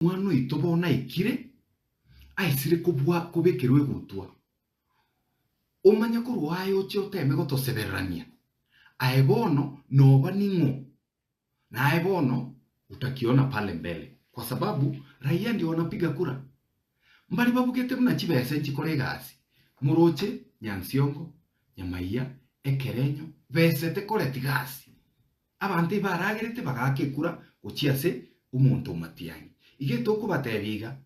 Mwano itobona ikire aisire kubwa kubekerwe gutwa umanya ko rwayo cyo teme gotoseberania aebono noba ningo na aebono utakiona pale mbele kwa sababu raia ndio wanapiga kura mbali babugete muna chibese nchikore gasi muroche nyansiongo nyamaiya ekerenyo besete koreti gasi abante baragerete bagake kura guchiase umuntu matiyanyi igeto kubatebiga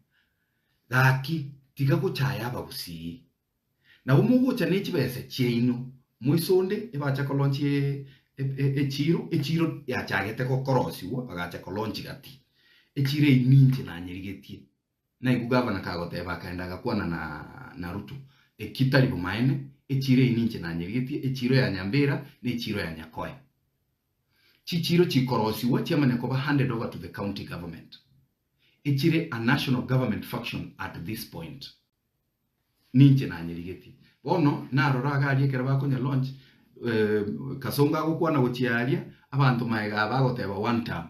gaki tiga guchaya bagusi na umugucha n'ekibese kyeino mwisonde ebacha kolonchi echiro yachagete ko korosiwo bagacha kolonchi gati echire ininche na nyerigetie na igugavana kagoteba kaendaga kwana na Ruto ekitali bumaene echire ininche na nyerigetie echiro ya Nyambera na echiro ya Nyakoya chichiro chikorosiwo chiamane ko handed over to the county government. Echire a national government function at this point. Ninche na nyerigeti. Bono narora gari ekera bakonya launch kasonga gukwana guchiaria abantu maega bagoteba one time.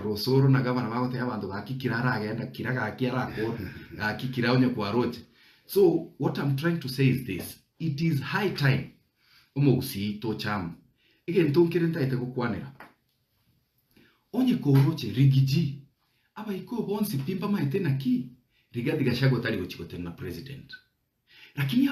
Osoro na gavana bagoteba abantu bakikirara agenda kiraga akiara ko akikira onye kwa rote. So what I'm trying to say is this. It is high time umugusi to cham. Again tonkere ntaite gukwanira. Onye koroche rigiji aba iko bonsi pimpa maite na ki Rigathi Gachagua tali gochikote na president lakini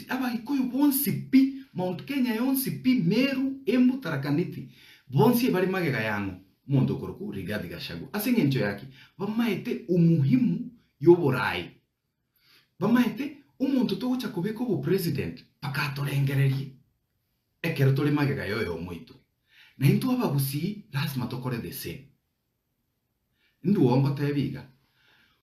aba iko bonsi pi Mount Kenya yonsi pi Meru Embu Tarakaniti bonsi bari magega yango mondo koroku Rigathi Gachagua asengencho yake bamaite umuhimu yoborai bamaite umuntu to gocha kubeko bo president pakatorengererie ekero tole magega yoyo moito na into abagusi lazima tokore the same nduongo tebiga